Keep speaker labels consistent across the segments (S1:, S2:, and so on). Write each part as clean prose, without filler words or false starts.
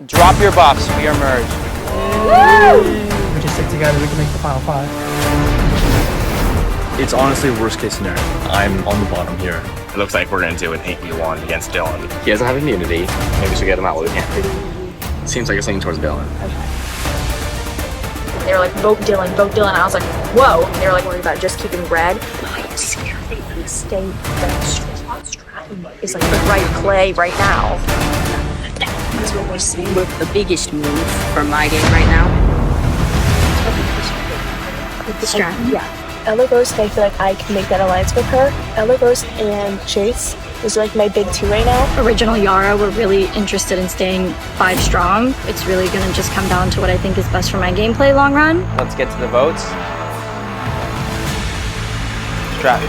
S1: Drop your buffs, we are merged.
S2: We just stick together, we can make the final 5.
S3: It's honestly worst case scenario. I'm on the bottom here.
S4: It looks like we're gonna do an 8v1 against Dylan.
S5: He doesn't have immunity. Maybe we should get him out while we can. Seems like it's leaning towards Dylan.
S6: They were like, vote Dylan, vote Dylan. I was like, whoa. They were like worried about just keeping Brad. I'm scared they stay that Stratton is like the right play right now.
S7: That's what we're seeing. The biggest move for my game right now.
S6: With the Stratton? Yeah. Ella Ghost, I feel like I can make that alliance with her. Ella Ghost and Chase is like my big 2 right now.
S8: Original Yara, we're really interested in staying 5 strong. It's really gonna just come down to what I think is best for my gameplay long run.
S1: Let's get to the votes. Strat.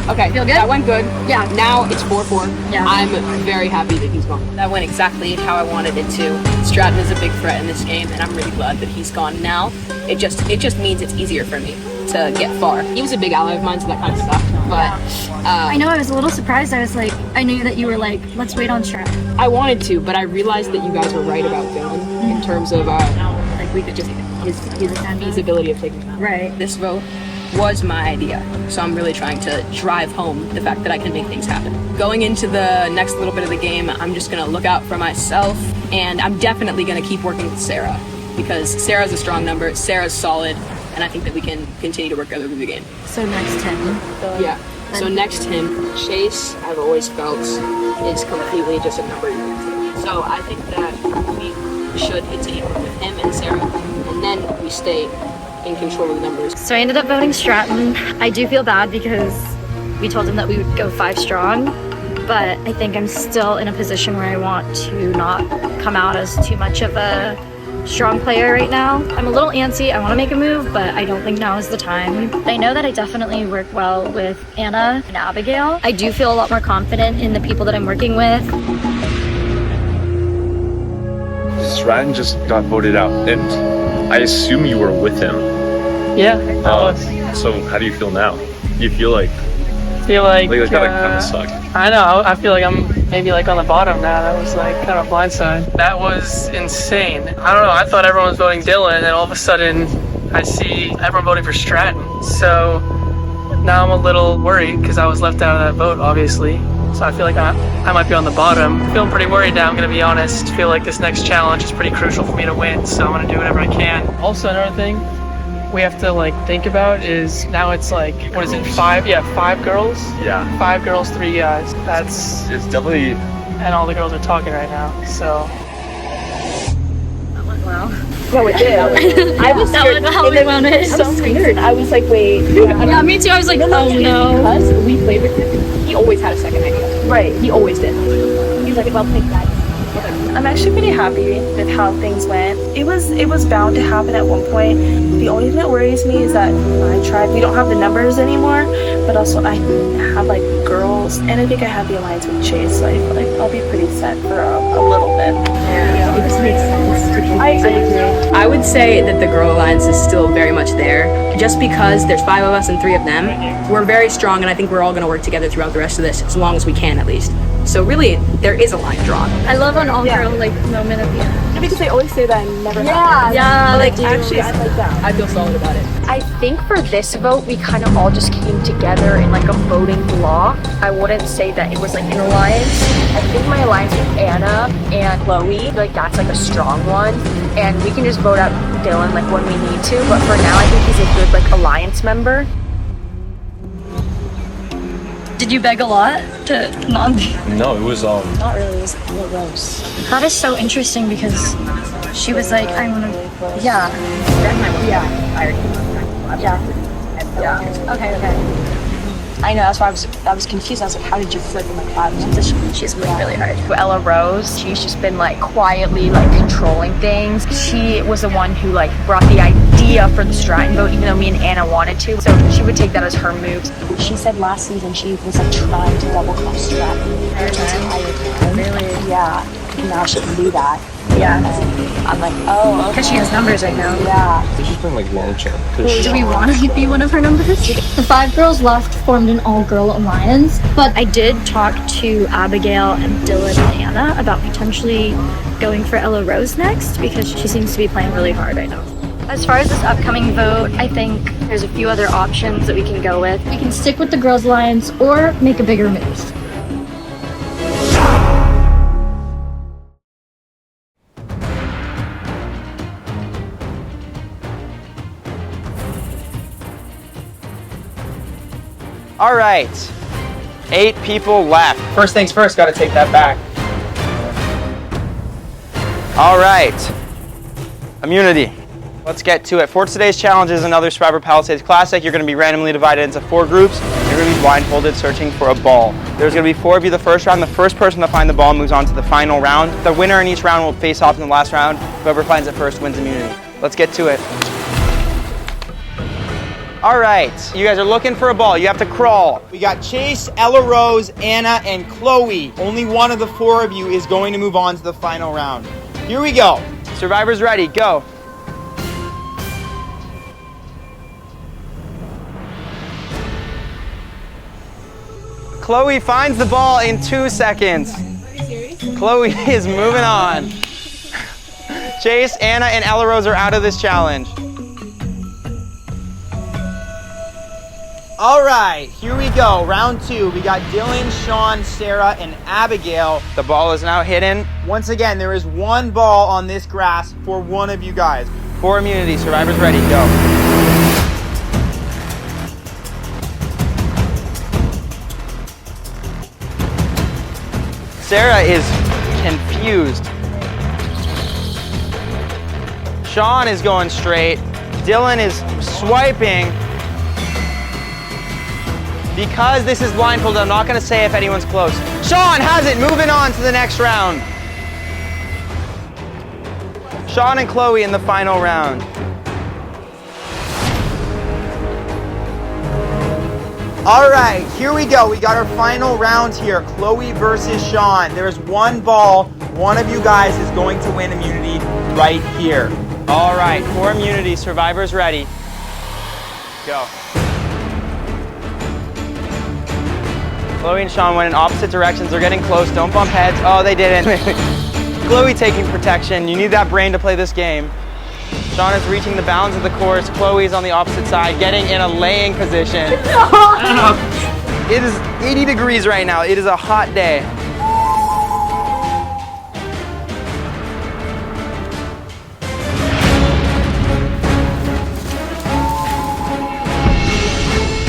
S9: Okay, feel good? That went good.
S8: Yeah.
S9: Now it's 4-4.
S8: Yeah.
S9: I'm very happy that he's gone. That went exactly how I wanted it to. Stratton is a big threat in this game, and I'm really glad that he's gone now. It just means it's easier for me to get far. He was a big ally of mine, so that kind of sucked. But
S8: I know I was a little surprised. I was like, I knew that you were like, let's wait on Stratton.
S9: I wanted to, but I realized that you guys were right about Dylan in terms of like we could just his feasibility of taking him out.
S8: Right.
S9: This vote was my idea, so I'm really trying to drive home the fact that I can make things happen. Going into the next little bit of the game, I'm just gonna look out for myself, and I'm definitely gonna keep working with Sarah, because Sarah's a strong number, Sarah's solid, and I think that we can continue to work together through the game.
S8: So next him.
S9: Yeah, so next him, Chase, I've always felt, is completely just a number. So I think that we should continue with him and Sarah, and then we stay in control of the numbers.
S8: So I ended up voting Stratton. I do feel bad because we told him that we would go 5 strong, but I think I'm still in a position where I want to not come out as too much of a strong player right now. I'm a little antsy, I want to make a move, but I don't think now is the time. I know that I definitely work well with Anna and Abigail. I do feel a lot more confident in the people that I'm working with.
S3: Stratton just got voted out, and I assume you were with him.
S2: Yeah, I was.
S3: So how do you feel now? Do you feel like
S2: That
S3: kind of sucked?
S2: I know, I feel like I'm maybe like on the bottom now. That was like kind of blindside. That was insane. I don't know, I thought everyone was voting Dylan, and then all of a sudden I see everyone voting for Stratton. So now I'm a little worried because I was left out of that vote, obviously. So I feel like I might be on the bottom. Feeling pretty worried now, I'm gonna be honest. Feel like this next challenge is pretty crucial for me to win, so I'm gonna do whatever I can. Also, another thing we have to like think about is now it's like, what is it, 5? Yeah, 5 girls?
S3: Yeah.
S2: 5 girls, 3 guys.
S3: It's definitely...
S2: And all the girls are talking right now, so.
S8: That went well.
S6: No, it did. I was scared.
S8: That went well.
S6: I was scared. I was like, wait.
S8: Yeah, me too. I was like, oh no.
S9: Because we played with him, he always had a second idea.
S6: Right.
S9: He always did.
S6: He's like, well, pick that. I'm actually pretty happy with how things went. It was bound to happen at one point. The only thing that worries me is that my tribe, we don't have the numbers anymore, but also I have like girls, and I think I have the alliance with Chase, so I feel like I'll be pretty set for a little bit.
S9: Yeah.
S6: It just makes sense to keep. I agree.
S9: I would say that the girl alliance is still very much there. Just because there's 5 of us and 3 of them, we're very strong, and I think we're all going to work together throughout the rest of this, as long as we can at least. So really, there is a line drawn.
S8: I love an all-girl like moment at the end.
S6: Because they always say that never happens.
S8: Yeah, like
S6: Actually, I like that.
S9: I feel solid about it.
S6: I think for this vote, we kind of all just came together in like a voting block. I wouldn't say that it was like an alliance. I think my alliance with Anna and Chloe, like that's like a strong one. And we can just vote out Dylan like when we need to. But for now, I think he's a good like alliance member.
S8: Did you beg a lot to not be?
S3: No, it was
S6: Not really, it was a little gross.
S8: That is so interesting because she was like, I want to, yeah. Okay.
S7: I know, that's why I was confused. I was like, how did you flip in like 5 positions?
S8: She's really hard.
S6: Ella Rose, she's just been like quietly like controlling things. She was the one who like brought the idea for the Stratton vote, even though me and Anna wanted to. So she would take that as her moves.
S7: She said last season she was like trying to double cross Stratton.
S8: Really?
S7: Yeah. Now she can do that.
S8: Yeah.
S7: I'm like, oh,
S8: Because she has numbers right now.
S7: yeah.
S3: She's playing like long champ.
S8: Do we want to be one of her numbers? The 5 girls left formed an all-girl alliance, but I did talk to Abigail and Dylan and Anna about potentially going for Ella Rose next because she seems to be playing really hard right now. As far as this upcoming vote, I think there's a few other options that we can go with. We can stick with the girls alliance or make a bigger move.
S1: All right, 8 people left. First things first, gotta take that back. All right, immunity. Let's get to it. For today's challenge is another Survivor Palisades Classic. You're gonna be randomly divided into 4 groups. You're gonna be blindfolded searching for a ball. There's gonna be 4 of you the first round. The first person to find the ball moves on to the final round. The winner in each round will face off in the last round. Whoever finds it first wins immunity. Let's get to it. All right, you guys are looking for a ball. You have to crawl. We got Chase, Ella Rose, Anna, and Chloe. Only one of the 4 of you is going to move on to the final round. Here we go. Survivors ready, go. Chloe finds the ball in 2 seconds. Are you serious? Chloe is moving on. Chase, Anna, and Ella Rose are out of this challenge. All right, here we go. Round 2. We got Dylan, Sean, Sarah, and Abigail. The ball is now hidden. Once again, there is 1 ball on this grass for one of you guys. For immunity, survivors ready, go. Sarah is confused. Sean is going straight. Dylan is swiping. Because this is blindfolded, I'm not going to say if anyone's close. Sean has it, moving on to the next round. Sean and Chloe in the final round. All right, here we go. We got our final round here. Chloe versus Sean. There's 1 ball. One of you guys is going to win immunity right here. All right, for immunity, survivors ready. Go. Chloe and Sean went in opposite directions. They're getting close. Don't bump heads. Oh, they didn't. Chloe taking protection. You need that brain to play this game. Sean is reaching the bounds of the course. Chloe is on the opposite side, getting in a laying position. It is 80 degrees right now. It is a hot day.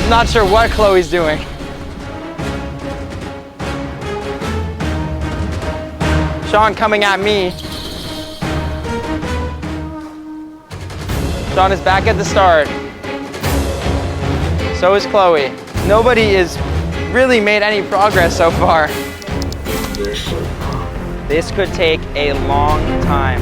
S1: Not sure what Chloe's doing. Sean coming at me. Sean is back at the start. So is Chloe. Nobody has really made any progress so far. This could take a long time.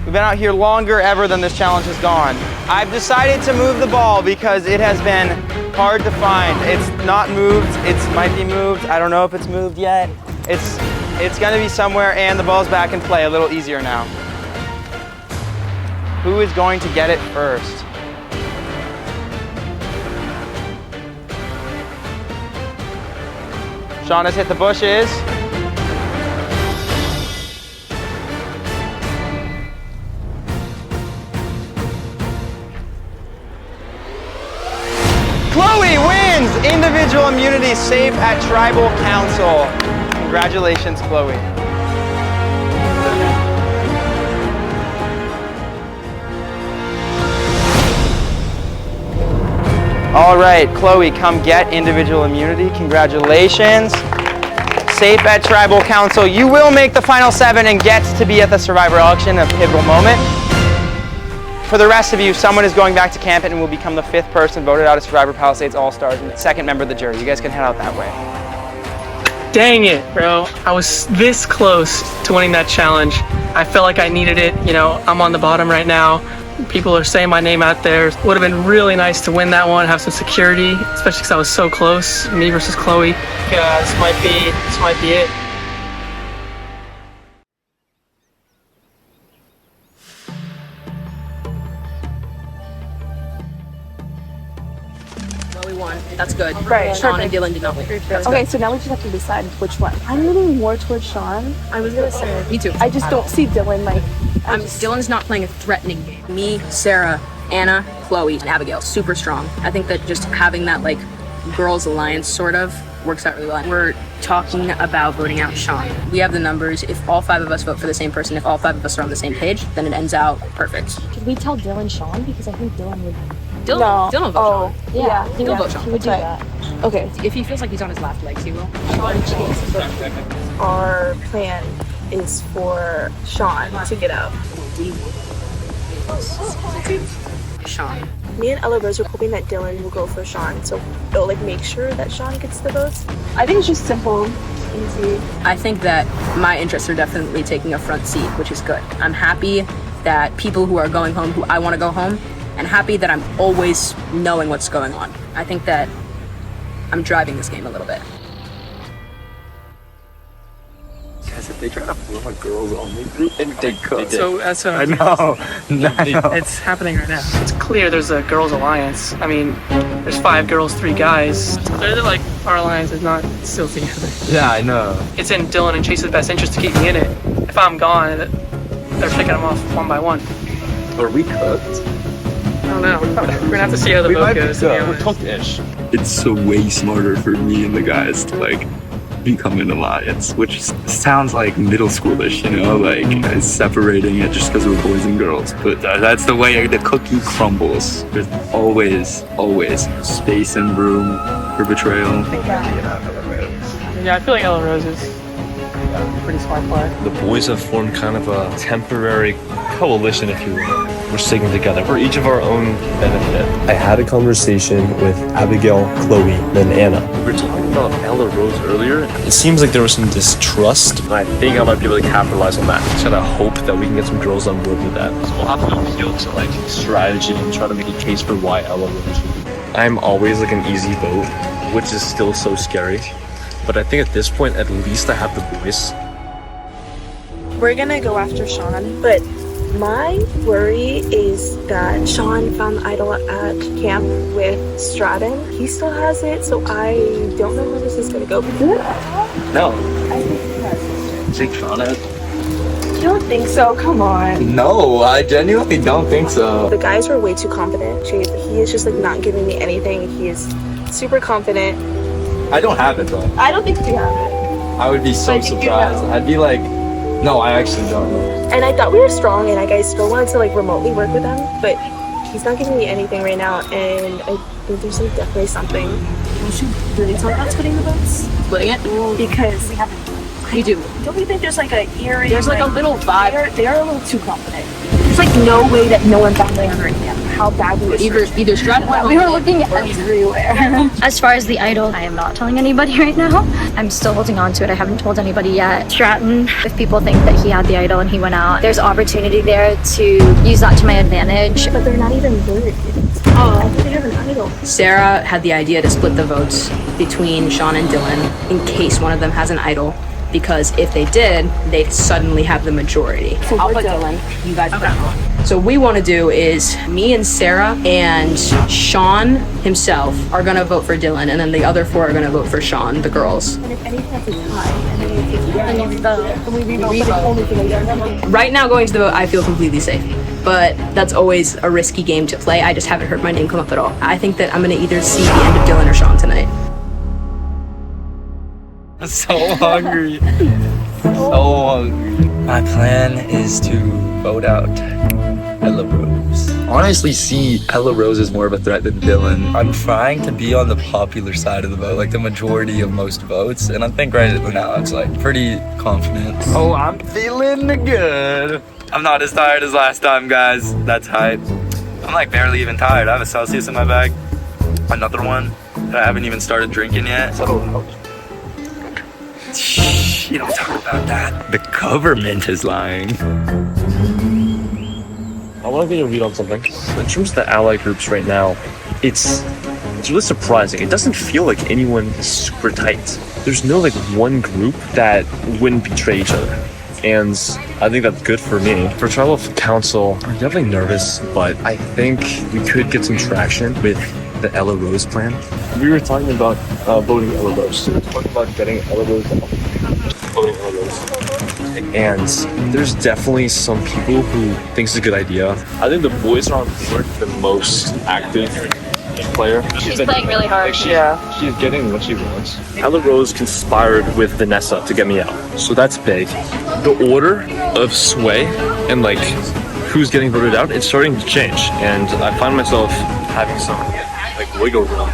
S1: We've been out here longer ever than this challenge has gone. I've decided to move the ball because it has been hard to find. It's not moved, it might be moved. I don't know if it's moved yet. It's gonna be somewhere and the ball's back in play, a little easier now. Who is going to get it first? Sean has hit the bushes. Chloe wins individual immunity safe at Tribal Council. Congratulations, Chloe. All right, Chloe, come get individual immunity. Congratulations. Safe at Tribal Council. You will make the final 7 and get to be at the Survivor auction, a pivotal moment. For the rest of you, someone is going back to camp and will become the 5th person voted out of Survivor Palisades All-Stars and the 2nd member of the jury. You guys can head out that way.
S2: Dang it, bro. I was this close to winning that challenge. I felt like I needed it. You know, I'm on the bottom right now. People are saying my name out there. Would have been really nice to win that one, have some security, especially because I was so close. Me versus Chloe. Yeah, this might be it.
S9: Well, we won. That's good.
S6: Right,
S9: Sean and
S6: perfect.
S9: Dylan did not win. That's
S6: Okay, so now we just have to decide which one. I'm leaning more towards Sean. I was gonna say.
S9: good. Me too.
S6: I just don't see Dylan like.
S9: Dylan's not playing a threatening game. Me, Sarah, Anna, Chloe, and Abigail, super strong. I think that just having that like girls alliance sort of works out really well. We're talking about voting out Sean. We have the numbers. If all 5 of us vote for the same person, if all 5 of us are on the same page, then it ends out perfect.
S8: Could we tell Dylan Sean? Because I think Dylan would.
S9: Dylan will vote Sean.
S8: Yeah,
S9: He'll vote Sean.
S8: He would do that.
S6: Okay.
S9: If he feels like he's on his last legs, he will.
S6: Our plan is for Sean to get out.
S9: Sean.
S6: Me and Ella Rose are hoping that Dylan will go for Sean, so they'll like make sure that Sean gets the votes. I think it's just simple, easy.
S9: I think that my interests are definitely taking a front seat, which is good. I'm happy that people who are going home, who I want to go home, and happy that I'm always knowing what's going on. I think that I'm driving this game a little bit.
S3: Guys, if they try to form a girls only group, and they could.
S2: So that's
S3: I know.
S2: It's happening right now. It's clear there's a girls' alliance. I mean, there's 5 girls, 3 guys. It's clear that like our alliance is not still together.
S3: Yeah, I know.
S2: It's in Dylan and Chase's best interest to keep me in it. If I'm gone, they're picking them off one by one.
S3: Are we cooked?
S2: I don't know. We're gonna have to see how the vote goes. To be
S3: We're
S2: honest.
S3: cooked-ish.
S10: It's so way smarter for me and the guys to like become an alliance, which sounds like middle schoolish, you know, like separating it just because we're boys and girls. But that's the way the cookie crumbles. There's always space and room for betrayal.
S2: Yeah, I feel like Ella Rose is a pretty smart player.
S3: The boys have formed kind of a temporary coalition, if you will. We're sticking together for each of our own benefit.
S11: I had a conversation with Abigail, Chloe, then Anna.
S3: We were talking about Ella Rose earlier. It seems like there was some distrust, and I think I might be able to capitalize on that. Just gotta hope that we can get some girls on board with that. So we'll have to appeal to like strategy and try to make a case for why Ella Rose. I'm always like an easy vote, which is still so scary. But I think at this point, at least I have the voice.
S6: We're gonna go after Sean, but my worry is that Sean found the idol at camp with Stratton. He still has it, so I don't know how this is gonna go.
S3: No.
S6: I think he has it.
S3: Think Sean has?
S6: You don't think so? Come on.
S10: No, I genuinely don't think so.
S6: The guys were way too confident. He is just like not giving me anything. He is super confident.
S10: I don't have it though.
S6: I don't think you have it.
S10: I would be so
S6: I think you
S10: surprised.
S6: know.
S10: I'd be like, no, I actually don't.
S6: And I thought we were strong, and I still wanted to like remotely work with him, but he's not giving me anything right now, and I think there's like definitely something.
S9: We should really talk about splitting the votes. Splitting it?
S6: Because we haven't.
S9: We do.
S6: Don't we think there's like a eerie?
S9: There's like a little vibe.
S6: They're a little too confident. There's like no way that no one found out right now how bad we were.
S9: Either Stratton went
S8: We were looking everywhere. As far as the idol, I am not telling anybody right now. I'm still holding on to it. I haven't told anybody yet. Stratton, if people think that he had the idol and he went out, there's opportunity there to use that to my advantage.
S6: But they're not even worried. Oh, I think they have an idol.
S9: Sarah had the idea to split the votes between Sean and Dylan in case one of them has an idol. Because if they did, they'd suddenly have the majority.
S6: So
S9: I'll
S6: we're
S9: put
S6: done.
S9: Dylan. You guys put Dylan. So what we want to do is me and Sarah and Sean himself are going to vote for Dylan, and then the other 4 are going to vote for Sean, the girls.
S6: And if anything has a tie, and then we revote. And we revote. But it's only for the
S9: Right now, going to the vote, I feel completely safe. But that's always a risky game to play. I just haven't heard my name come up at all. I think that I'm going to either see the end of Dylan or Sean tonight.
S10: I'm so hungry. So hungry. My plan is to vote out Ella Rose. Honestly, see Ella Rose as more of a threat than Dylan. I'm trying to be on the popular side of the vote, like the majority of most votes, and I think right now it's like pretty confident. Oh, I'm feeling good. I'm not as tired as last time, guys. That's hype. I'm like barely even tired. I have a Celsius in my bag, another one that I haven't even started drinking yet. Shh, you don't talk about that. The government is lying.
S3: I want to get a read on something. In terms of the ally groups right now, it's really surprising. It doesn't feel like anyone is super tight. There's no like one group that wouldn't betray each other. And I think that's good for me. For tribal council, I'm definitely nervous, but I think we could get some traction with the Ella Rose plan. We were talking about voting Ella Rose. We were talking about getting Ella Rose out. Voting Ella Rose. And there's definitely some people who think it's a good idea. I think the boys are on board the most active player.
S8: She's playing really hard.
S3: Like she's getting what she wants. Ella Rose conspired with Vanessa to get me out. So that's big. The order of sway and like who's getting voted out, it's starting to change. And I find myself having some like wiggle room.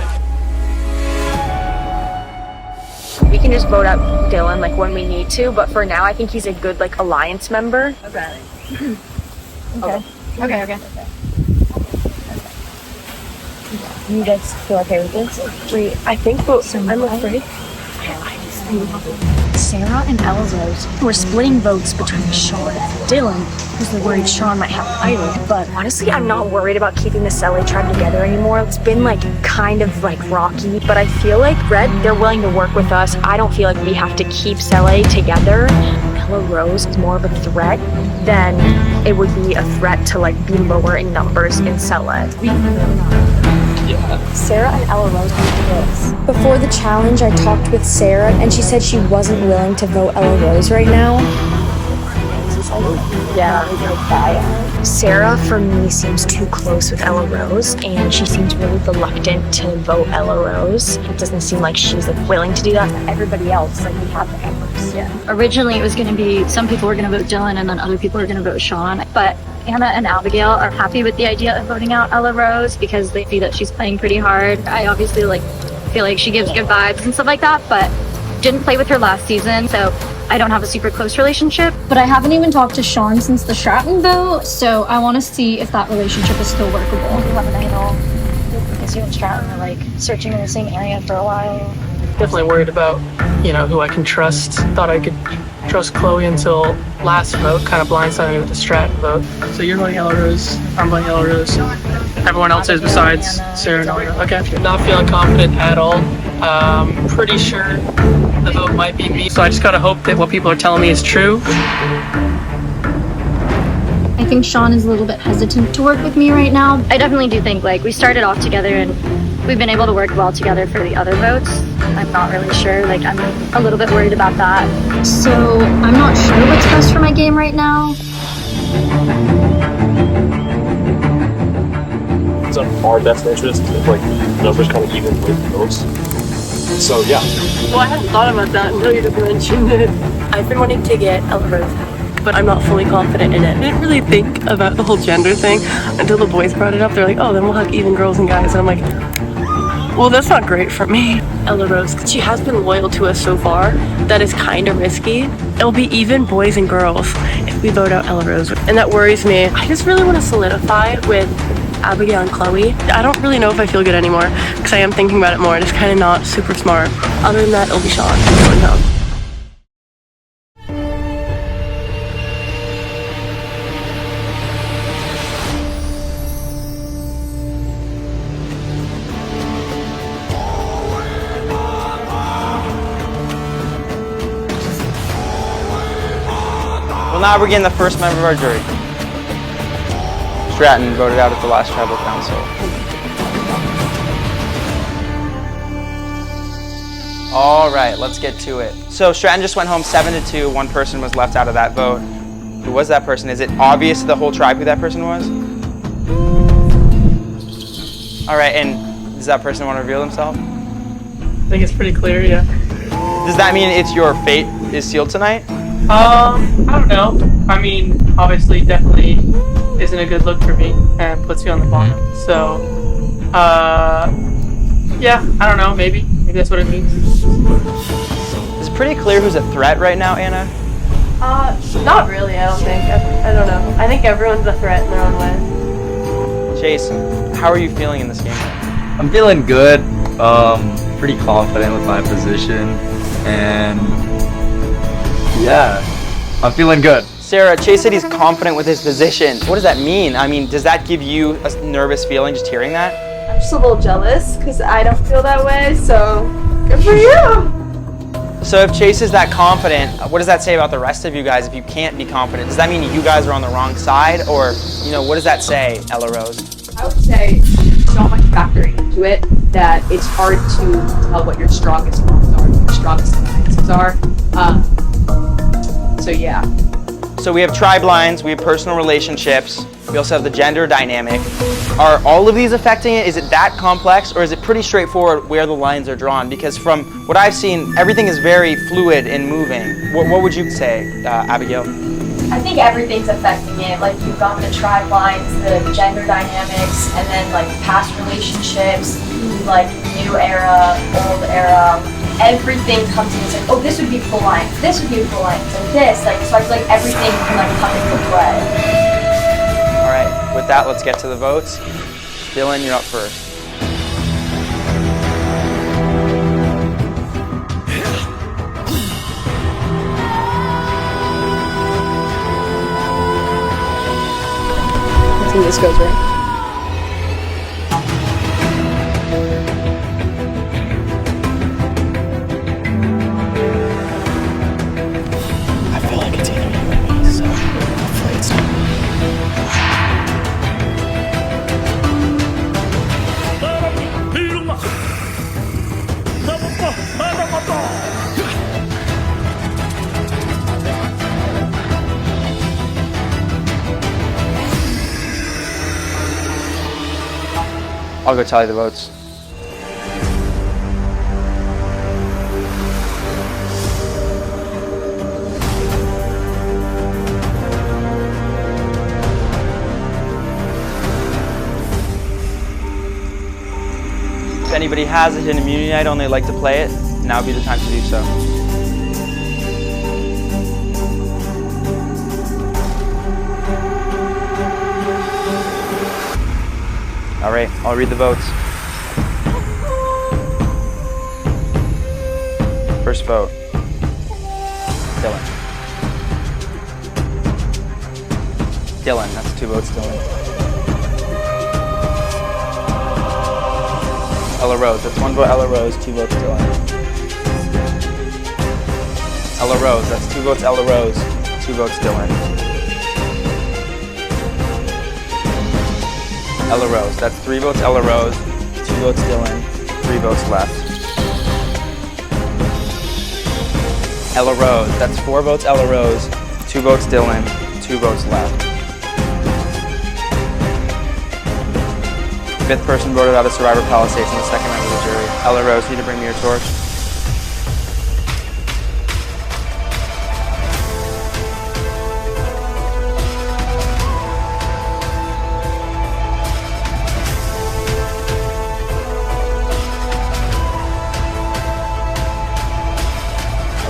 S6: We can just vote out Dylan like when we need to, but for now I think he's a good like alliance member.
S8: Okay. Okay.
S6: You guys feel okay with this? Wait, I think I'm afraid.
S7: Sarah and Ella Rose were splitting votes between Sean and Dylan because they're worried Sean might have idol.
S6: But honestly, I'm not worried about keeping the LA tribe together anymore. It's been like kind of like rocky, but I feel like Red, they're willing to work with us. I don't feel like we have to keep LA together. Ella Rose is more of a threat than it would be a threat to like be lower in numbers in Sela.
S7: Sarah and Ella Rose do this. Before the challenge, I talked with Sarah, and she said she wasn't willing to vote Ella Rose right now.
S6: Sarah, for me, seems too close with Ella Rose, and she seems really reluctant to vote Ella Rose. It doesn't seem like she's like willing to do that. Everybody else, like we have the embers.
S8: Yeah. Originally, it was going to be some people were going to vote Dylan, and then other people were going to vote Sean. But Anna and Abigail are happy with the idea of voting out Ella Rose because they see that she's playing pretty hard. I obviously feel like she gives good vibes and stuff like that, but didn't play with her last season, so I don't have a super close relationship.
S12: But I haven't even talked to Sean since the Stratton vote, so I want to see if that relationship is still workable.
S8: Because you and Stratton were like searching in the same area for a while.
S2: Definitely worried about, who I can trust. Thought I could trust Chloe until last vote, kind of blindsided me with the Stratton vote. So you're voting Ella Rose, I'm voting Ella Rose. Everyone else is besides Sarah and Ella. Okay. Not feeling confident at all. Pretty sure the vote might be me. So I just gotta hope that what people are telling me is true.
S12: I think Sean is a little bit hesitant to work with me right now.
S8: I definitely do think we started off together and we've been able to work well together for the other votes. I'm not really sure. I'm a little bit worried about that.
S12: So I'm not sure what's best for my game right now.
S3: It's in our best interest if numbers kind of even with votes. So yeah.
S2: Well, I hadn't thought about that until you just mentioned it. I've been wanting to get Ella Rose, but I'm not fully confident in it. I didn't really think about the whole gender thing until the boys brought it up. They're like, oh, then we'll have even girls and guys. And I'm like, well, that's not great for me. Ella Rose, she has been loyal to us so far. That is kind of risky. It'll be even boys and girls if we vote out Ella Rose. And that worries me. I just really want to solidify with Abigail and Chloe. I don't really know if I feel good anymore because I am thinking about it more and it's kind of not super smart. Other than that, it'll be Sean going down.
S1: Well, now we're getting the first member of our jury. Stratton voted out at the last tribal council. All right, let's get to it. So Stratton just went home 7-2. One person was left out of that vote. Who was that person? Is it obvious to the whole tribe who that person was? All right, and does that person want to reveal himself?
S2: I think it's pretty clear, yeah.
S1: Does that mean it's your fate is sealed tonight?
S2: I don't know. I mean, obviously, definitely isn't a good look for me and puts you on the bottom. So, yeah, I don't know. Maybe that's what it means.
S1: It's pretty clear who's a threat right now, Anna.
S13: Not really. I don't think. I don't know. I think everyone's a threat in their own way.
S1: Jason, how are you feeling in this game?
S10: I'm feeling good. Pretty confident with my position, and yeah, I'm feeling good.
S1: Sarah, Chase said he's confident with his position. What does that mean? I mean, does that give you a nervous feeling just hearing that?
S13: I'm just a little jealous because I don't feel that way, so good for you.
S1: So if Chase is that confident, what does that say about the rest of you guys if you can't be confident? Does that mean you guys are on the wrong side? Or, you know, what does that say, Ella Rose?
S9: I would say so much factoring into it that it's hard to tell what your strongest points are, what your strongest alliances are. So yeah.
S1: So we have tribe lines, we have personal relationships, we also have the gender dynamic. Are all of these affecting it? Is it that complex, or is it pretty straightforward where the lines are drawn? Because from what I've seen, everything is very fluid and moving. What would you say, Abigail?
S6: I think everything's affecting it. Like, you've got the tribe lines, the gender dynamics, and then like past relationships, like new era, old era. Everything comes in. It's like, oh, this would be a cool line. This would be a cool line. So this, like, so I feel like everything can like come into play.
S1: All right, with that, let's get to the votes. Dylan, you're up first.
S9: I think this goes right.
S1: I'll go tally the votes. If anybody has a hidden immunity item and they'd like to play it, now would be the time to do so. All right, I'll read the votes. First vote, Dylan. Dylan, that's 2 votes, Dylan. Ella Rose, that's 1 vote, Ella Rose, 2 votes, Dylan. Ella Rose, that's 2 votes, Ella Rose, 2 votes, Dylan. Ella Rose, that's 3 votes, Ella Rose, 2 votes, Dylan, 3 votes left. Ella Rose, that's 4 votes, Ella Rose, 2 votes, Dylan, 2 votes left. 5th person voted out of Survivor Palisades in the 2nd round of the jury. Ella Rose, you need to bring me your torch.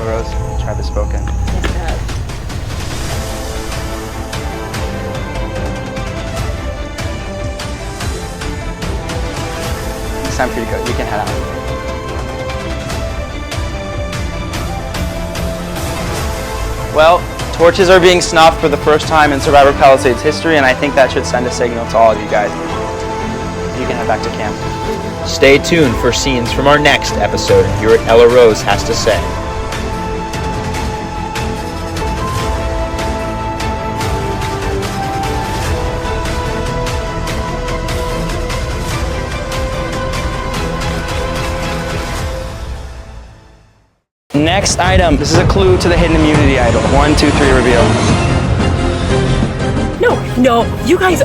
S1: Rose, try the spoken. It's time for you to go. You can head out. Well, torches are being snuffed for the first time in Survivor Palisades history, and I think that should send a signal to all of you guys. You can head back to camp.
S14: Stay tuned for scenes from our next episode and hear what Ella Rose has to say.
S1: Next item. This is a clue to the hidden immunity idol. 1, 2, 3, reveal.
S13: No, you guys.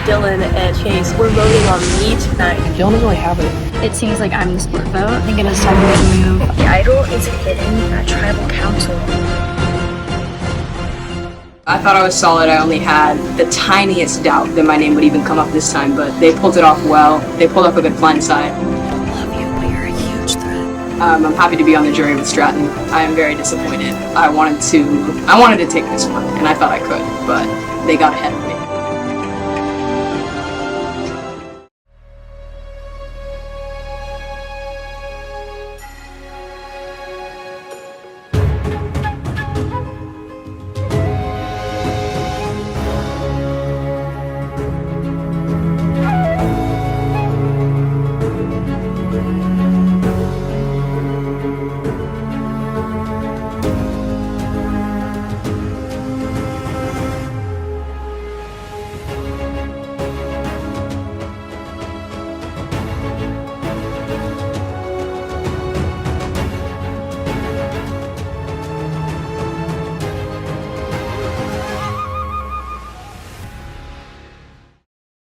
S13: Dylan and Chase, we're voting on me tonight.
S2: Dylan doesn't really have it.
S12: It seems like I'm the split vote. I think it is time to move.
S6: The idol is hidden at tribal council.
S9: I thought I was solid. I only had the tiniest doubt that my name would even come up this time, but they pulled it off well. They pulled off a good blindside. I'm happy to be on the jury with Stratton. I am very disappointed. I wanted to take this one, and I thought I could, but they got ahead of me.